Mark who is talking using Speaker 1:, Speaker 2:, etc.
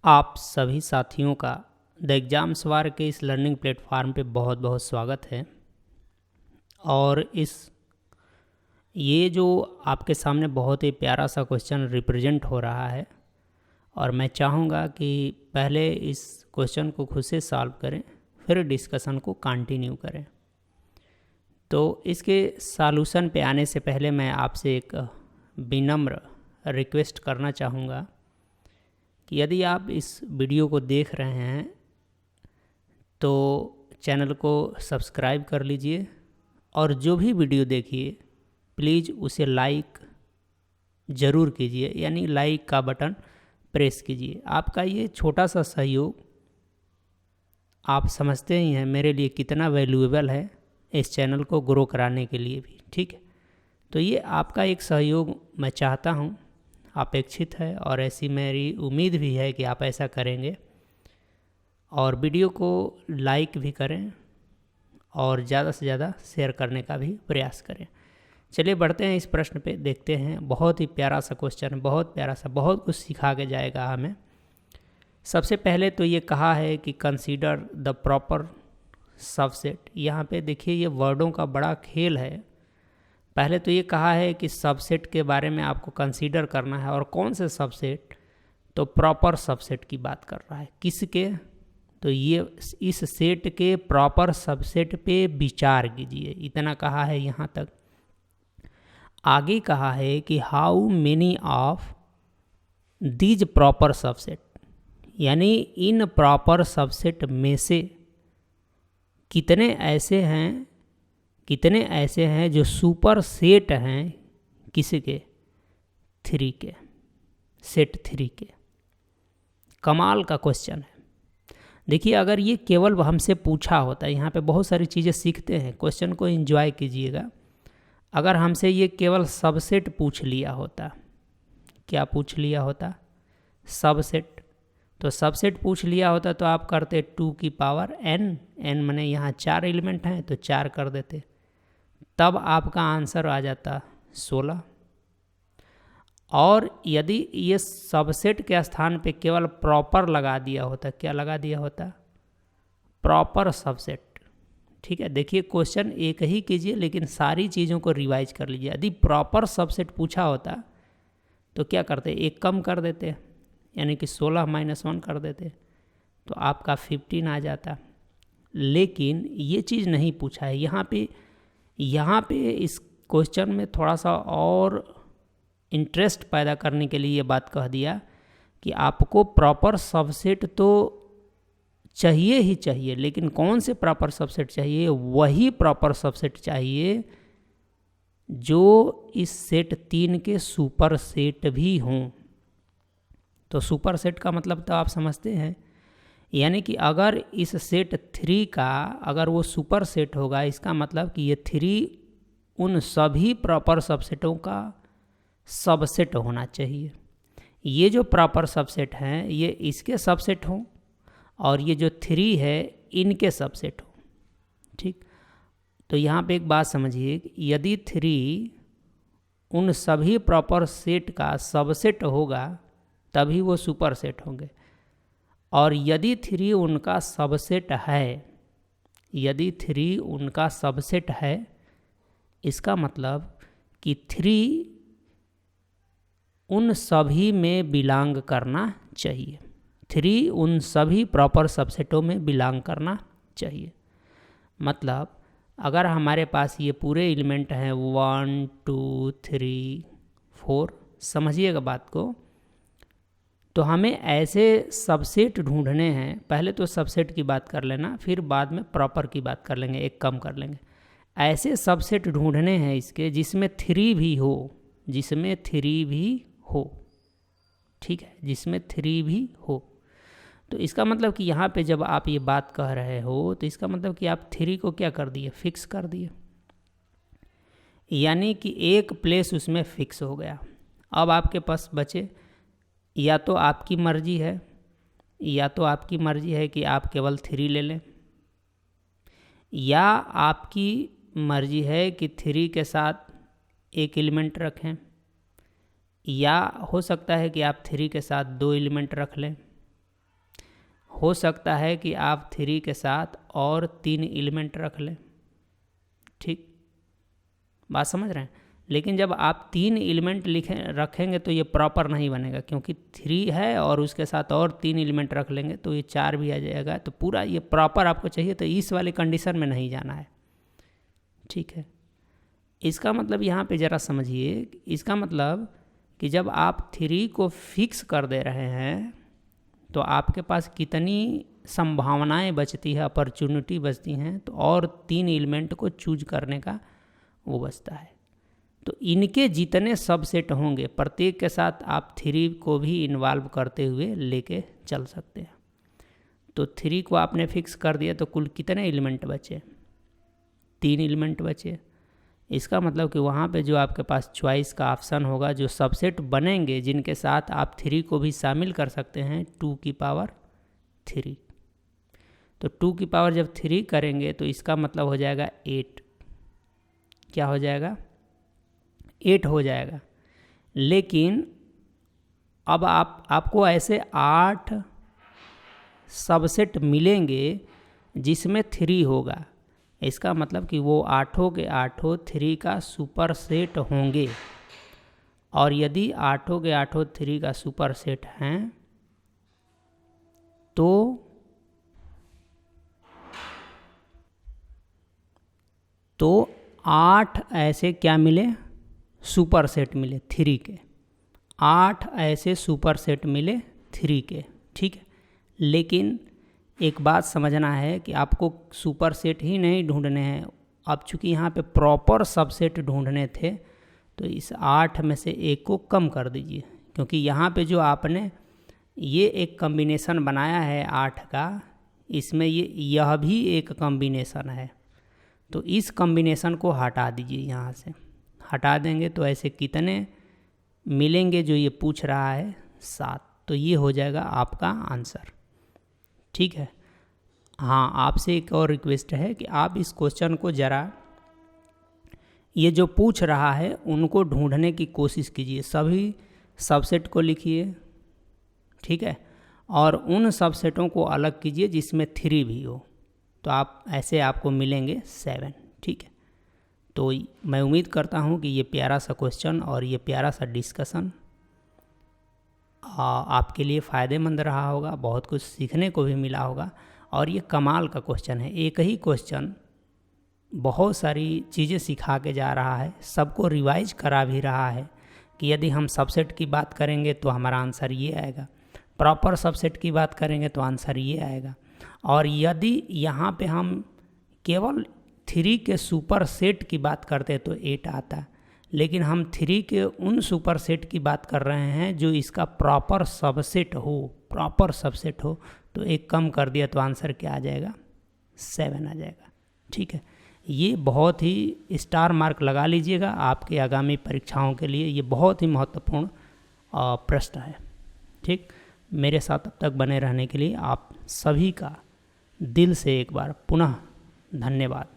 Speaker 1: आप सभी साथियों का द एग्ज़ाम सवार के इस लर्निंग प्लेटफार्म पे बहुत बहुत स्वागत है। और ये जो आपके सामने बहुत ही प्यारा सा क्वेश्चन रिप्रेजेंट हो रहा है, और मैं चाहूँगा कि पहले इस क्वेश्चन को खुद से सॉल्व करें, फिर डिस्कशन को कंटिन्यू करें। तो इसके सॉल्यूशन पे आने से पहले मैं आपसे एक विनम्र रिक्वेस्ट करना चाहूँगा कि यदि आप इस वीडियो को देख रहे हैं तो चैनल को सब्सक्राइब कर लीजिए, और जो भी वीडियो देखिए प्लीज़ उसे लाइक ज़रूर कीजिए, यानी लाइक का बटन प्रेस कीजिए। आपका ये छोटा सा सहयोग आप समझते ही हैं मेरे लिए कितना वैल्यूएबल है इस चैनल को ग्रो कराने के लिए भी, ठीक है। तो ये आपका एक सहयोग मैं चाहता हूँ, अपेक्षित है, और ऐसी मेरी उम्मीद भी है कि आप ऐसा करेंगे। और वीडियो को लाइक भी करें और ज़्यादा से ज़्यादा शेयर करने का भी प्रयास करें। चलिए बढ़ते हैं इस प्रश्न पे, देखते हैं। बहुत ही प्यारा सा क्वेश्चन, बहुत प्यारा सा, बहुत कुछ सिखा के जाएगा हमें। सबसे पहले तो ये कहा है कि कंसीडर द प्रॉपर सबसेट। यहाँ पे देखिए ये वर्डों का बड़ा खेल है। पहले तो ये कहा है कि सबसेट के बारे में आपको कंसीडर करना है, और कौन से सबसेट, तो प्रॉपर सबसेट की बात कर रहा है। किसके, तो ये इस सेट के प्रॉपर सबसेट पे विचार कीजिए, इतना कहा है यहाँ तक। आगे कहा है कि how many of these proper subset, यानी इन प्रॉपर सबसेट में से कितने ऐसे हैं जो सुपर सेट हैं किसके, 3 के, सेट 3 के। कमाल का क्वेश्चन है। देखिए अगर ये केवल हमसे पूछा होता, यहाँ पे बहुत सारी चीज़ें सीखते हैं, क्वेश्चन को एंजॉय कीजिएगा। अगर हमसे ये केवल सबसेट पूछ लिया होता, क्या पूछ लिया होता, सबसेट, तो सबसेट पूछ लिया होता तो आप करते 2 की पावर n, n माने यहाँ 4 एलिमेंट हैं तो 4 कर देते, तब आपका आंसर आ जाता 16। और यदि ये सबसेट के स्थान पे केवल प्रॉपर लगा दिया होता, क्या लगा दिया होता, प्रॉपर सबसेट, ठीक है। देखिए क्वेश्चन एक ही कीजिए लेकिन सारी चीज़ों को रिवाइज कर लीजिए। यदि प्रॉपर सबसेट पूछा होता तो क्या करते, एक कम कर देते, यानी कि 16 - 1 कर देते, तो आपका 15 आ जाता। लेकिन ये चीज़ नहीं पूछा है यहाँ पे इस क्वेश्चन में थोड़ा सा और इंटरेस्ट पैदा करने के लिए ये बात कह दिया कि आपको प्रॉपर सबसेट तो चाहिए ही चाहिए, लेकिन कौन से प्रॉपर सबसेट चाहिए, वही प्रॉपर सबसेट चाहिए जो इस सेट 3 के सुपर सेट भी हों। तो सुपर सेट का मतलब तो आप समझते हैं, यानी कि अगर इस सेट 3 का अगर वो सुपर सेट होगा, इसका मतलब कि ये 3 उन सभी प्रॉपर सबसेटों का सबसेट होना चाहिए। ये जो प्रॉपर सबसेट हैं ये इसके सबसेट हों, और ये जो 3 है इनके सबसेट हो, ठीक। तो यहाँ पे एक बात समझिए, यदि 3 उन सभी प्रॉपर सेट का सबसेट होगा तभी वो सुपर सेट होंगे, और यदि 3 उनका सबसेट है, यदि 3 उनका सबसेट है, इसका मतलब कि 3 उन सभी में बिलोंग करना चाहिए, 3 उन सभी प्रॉपर सबसेटों में बिलोंग करना चाहिए। मतलब अगर हमारे पास ये पूरे एलिमेंट हैं 1 2 3 4, समझिएगा बात को, तो हमें ऐसे सबसेट ढूंढने हैं। पहले तो सबसेट की बात कर लेना, फिर बाद में प्रॉपर की बात कर लेंगे, एक कम कर लेंगे। ऐसे सबसेट ढूंढने हैं इसके जिसमें 3 भी हो, जिसमें 3 भी हो, ठीक है, जिसमें 3 भी हो। तो इसका मतलब कि यहाँ पे जब आप ये बात कह रहे हो तो इसका मतलब कि आप 3 को क्या कर दिए, फिक्स कर दिए, यानी कि एक प्लेस उसमें फिक्स हो गया। अब आपके पास बचे, या तो आपकी मर्जी है कि आप केवल 3 ले लें, या आपकी मर्जी है कि 3 के साथ एक एलिमेंट रखें, या हो सकता है कि आप 3 के साथ 2 एलिमेंट रख लें, हो सकता है कि आप 3 के साथ और 3 एलिमेंट रख लें, ठीक, बात समझ रहे हैं। लेकिन जब आप 3 एलिमेंट रखेंगे तो ये प्रॉपर नहीं बनेगा, क्योंकि 3 है और उसके साथ और 3 एलिमेंट रख लेंगे तो ये 4 भी आ जाएगा। तो पूरा ये प्रॉपर आपको चाहिए, तो इस वाली कंडीशन में नहीं जाना है, ठीक है। इसका मतलब यहाँ पे ज़रा समझिए, इसका मतलब कि जब आप 3 को फिक्स कर दे रहे हैं तो आपके पास कितनी संभावनाएं बचती है, अपॉर्चुनिटी बचती हैं, तो और 3 एलिमेंट को चूज करने का वो बचता है। तो इनके जितने सबसेट होंगे प्रत्येक के साथ आप 3 को भी इन्वॉल्व करते हुए लेके चल सकते हैं। तो 3 को आपने फिक्स कर दिया तो कुल कितने एलिमेंट बचे? 3 एलिमेंट बचे। इसका मतलब कि वहाँ पे जो आपके पास चॉइस का ऑप्शन होगा, जो सबसेट बनेंगे जिनके साथ आप 3 को भी शामिल कर सकते हैं, 2 की पावर 3। तो 2 की पावर जब 3 करेंगे तो इसका मतलब हो जाएगा 8। क्या हो जाएगा? 8 हो जाएगा। लेकिन अब आपको ऐसे 8 सबसेट मिलेंगे जिसमें 3 होगा। इसका मतलब कि वो 8 के 8 3 का सुपर सेट होंगे, और यदि 8 के 8 3 का सुपर सेट हैं तो 8 ऐसे क्या मिले? सुपर सेट मिले 3 के। 8 ऐसे सुपर सेट मिले 3 के, ठीक है। लेकिन एक बात समझना है कि आपको सुपर सेट ही नहीं ढूंढने हैं। अब चूँकि यहाँ पे प्रॉपर सबसेट ढूंढने थे तो इस 8 में से एक को कम कर दीजिए, क्योंकि यहाँ पे जो आपने ये एक कॉम्बिनेशन बनाया है 8 का, इसमें यह भी एक कॉम्बिनेशन है। तो इस कॉम्बिनेशन को हटा दीजिए, यहाँ से हटा देंगे तो ऐसे कितने मिलेंगे जो ये पूछ रहा है? 7। तो ये हो जाएगा आपका आंसर, ठीक है। हाँ, आपसे एक और रिक्वेस्ट है कि आप इस क्वेश्चन को ज़रा, ये जो पूछ रहा है उनको ढूंढने की कोशिश कीजिए। सभी सबसेट को लिखिए, ठीक है, और उन सबसेटों को अलग कीजिए जिसमें 3 भी हो, तो आप ऐसे आपको मिलेंगे 7, ठीक है। तो मैं उम्मीद करता हूँ कि ये प्यारा सा क्वेश्चन और ये प्यारा सा डिस्कशन आपके लिए फ़ायदेमंद रहा होगा, बहुत कुछ सीखने को भी मिला होगा। और ये कमाल का क्वेश्चन है, एक ही क्वेश्चन बहुत सारी चीज़ें सिखा के जा रहा है, सबको रिवाइज करा भी रहा है कि यदि हम सबसेट की बात करेंगे तो हमारा आंसर ये आएगा, प्रॉपर सबसेट की बात करेंगे तो आंसर ये आएगा, और यदि यहाँ पे हम केवल 3 के सुपर सेट की बात करते तो 8 आता, लेकिन हम 3 के उन सुपर सेट की बात कर रहे हैं जो इसका प्रॉपर सबसेट हो, तो एक कम कर दिया तो आंसर क्या आ जाएगा? 7 आ जाएगा, ठीक है। ये बहुत ही स्टार मार्क लगा लीजिएगा आपके आगामी परीक्षाओं के लिए, ये बहुत ही महत्वपूर्ण प्रश्न है, ठीक। मेरे साथ अब तक बने रहने के लिए आप सभी का दिल से एक बार पुनः धन्यवाद।